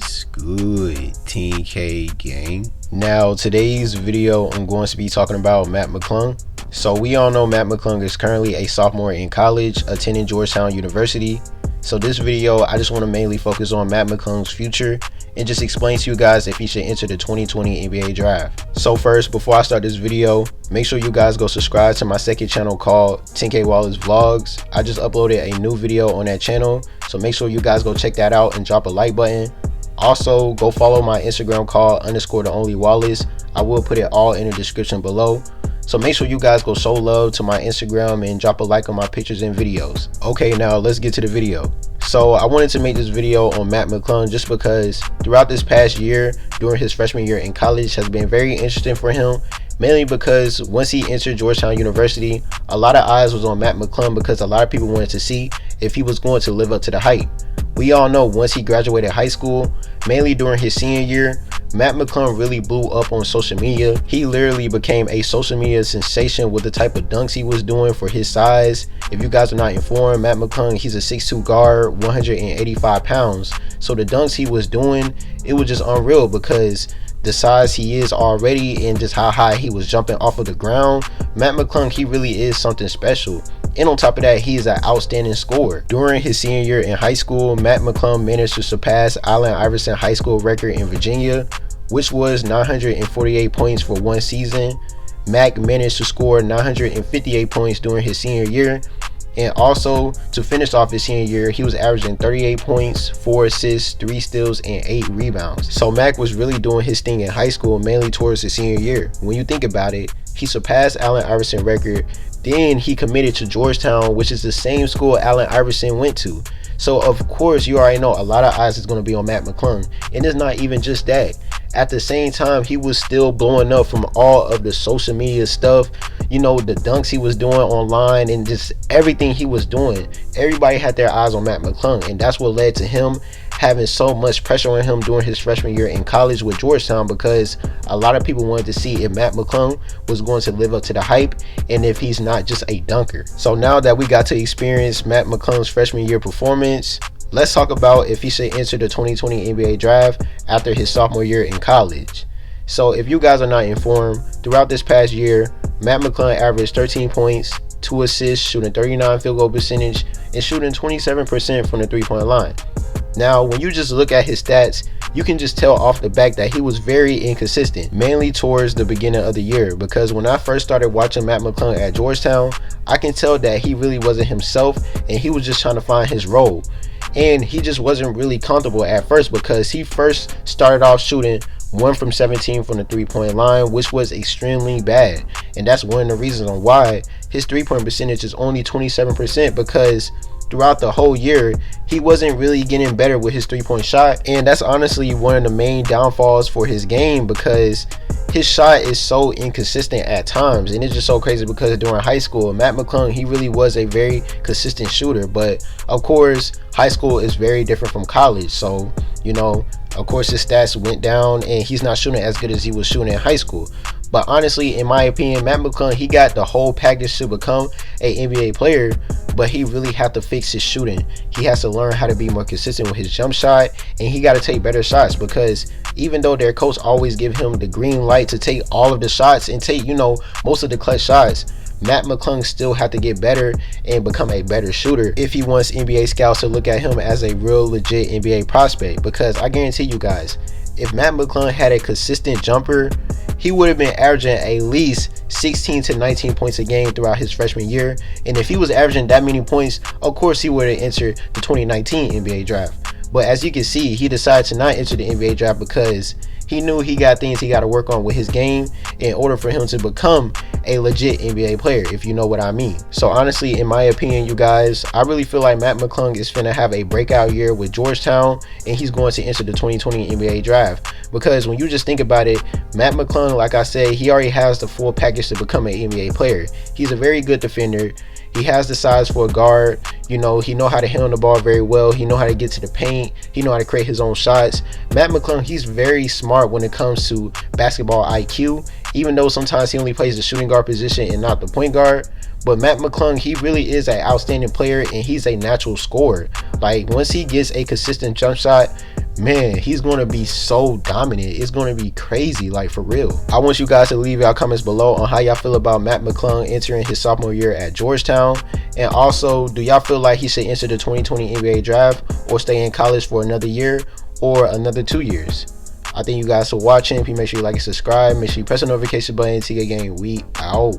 What's good, 10K gang? Now today's video I'm going to be talking about Mac McClung. So we all know Mac McClung is currently a sophomore in college attending Georgetown University. So this video I just want to mainly focus on Mac McClung's future and just explain to you guys if he should enter the 2020 NBA draft. So first, before I start this video, make sure you guys go subscribe to my second channel called 10K Wallace Vlogs. I just uploaded a new video on that channel, so make sure you guys go check that out and drop a like button. Also, go follow my Instagram called _the_only_Wallace. I will put it all in the description below. So make sure you guys go show love to my Instagram and drop a like on my pictures and videos. Okay, now let's get to the video. So I wanted to make this video on Mac McClung just because throughout this past year, during his freshman year in college, has been very interesting for him. Mainly because once he entered Georgetown University, a lot of eyes was on Mac McClung because a lot of people wanted to see if he was going to live up to the hype. We all know once he graduated high school, mainly during his senior year, Mac McClung really blew up on social media. He literally became a social media sensation with the type of dunks he was doing for his size. If you guys are not informed, Mac McClung, he's a 6'2 guard, 185 pounds. So the dunks he was doing, it was just unreal because the size he is already and just how high he was jumping off of the ground. Mac McClung, he really is something special. And on top of that, he is an outstanding scorer. During his senior year in high school, Mac McClung managed to surpass Allen Iverson high school record in Virginia, which was 948 points for one season. Mac managed to score 958 points during his senior year. And also, to finish off his senior year, he was averaging 38 points, 4 assists, 3 steals, and 8 rebounds. So Mac was really doing his thing in high school, mainly towards his senior year. When you think about it, he surpassed Allen Iverson record. Then he committed to Georgetown, which is the same school Allen Iverson went to. So of course, you already know a lot of eyes is going to be on Mac McClung. And it's not even just that. At the same time, he was still blowing up from all of the social media stuff. You know, the dunks he was doing online and just everything he was doing. Everybody had their eyes on Mac McClung, and that's what led to him having so much pressure on him during his freshman year in college with Georgetown, because a lot of people wanted to see if Mac McClung was going to live up to the hype and if he's not just a dunker. So now that we got to experience Mac McClung's freshman year performance, let's talk about if he should enter the 2020 NBA draft after his sophomore year in college. So if you guys are not informed, throughout this past year, Mac McClung averaged 13 points, 2 assists, shooting 39 field goal percentage, and shooting 27% from the three-point line. Now, when you just look at his stats, you can just tell off the back that he was very inconsistent, mainly towards the beginning of the year, because when I first started watching Mac McClung at Georgetown, I can tell that he really wasn't himself and he was just trying to find his role. And he just wasn't really comfortable at first because he first started off shooting 1 from 17 from the three-point line, which was extremely bad. And that's one of the reasons on why his three-point percentage is only 27%, because throughout the whole year, he wasn't really getting better with his three-point shot. And that's honestly one of the main downfalls for his game, because his shot is so inconsistent at times. And it's just so crazy because during high school, Mac McClung, he really was a very consistent shooter. But of course, high school is very different from college. So, you know, of course his stats went down and he's not shooting as good as he was shooting in high school. But honestly, in my opinion, Mac McClung, he got the whole package to become an NBA player, but he really had to fix his shooting. He has to learn how to be more consistent with his jump shot, and he got to take better shots, because even though their coach always give him the green light to take all of the shots and take, you know, most of the clutch shots, Mac McClung still had to get better and become a better shooter if he wants NBA scouts to look at him as a real legit NBA prospect. Because I guarantee you guys, if Mac McClung had a consistent jumper, he would have been averaging at least 16 to 19 points a game throughout his freshman year. And if he was averaging that many points, of course he would have entered the 2019 NBA draft. But as you can see, he decided to not enter the NBA draft because he knew he got things he got to work on with his game in order for him to become a legit NBA player, if you know what I mean. So honestly, in my opinion, you guys, I really feel like Mac McClung is finna have a breakout year with Georgetown, and he's going to enter the 2020 NBA draft. Because when you just think about it, Mac McClung, like I said, he already has the full package to become an NBA player. He's a very good defender. He has the size for a guard. You know, he know how to handle the ball very well. He know how to get to the paint. He know how to create his own shots. Mac McClung, he's very smart when it comes to basketball IQ, even though sometimes he only plays the shooting guard position and not the point guard. But Mac McClung, he really is an outstanding player, and he's a natural scorer. Like, once he gets a consistent jump shot, man, he's going to be so dominant. It's going to be crazy, like, for real. I want you guys to leave y'all comments below on how y'all feel about Mac McClung entering his sophomore year at Georgetown. And also, do y'all feel like he should enter the 2020 NBA draft or stay in college for another year or another 2 years? I thank you guys for watching. Please make sure you like and subscribe. Make sure you press the notification button. TK Gang, we out.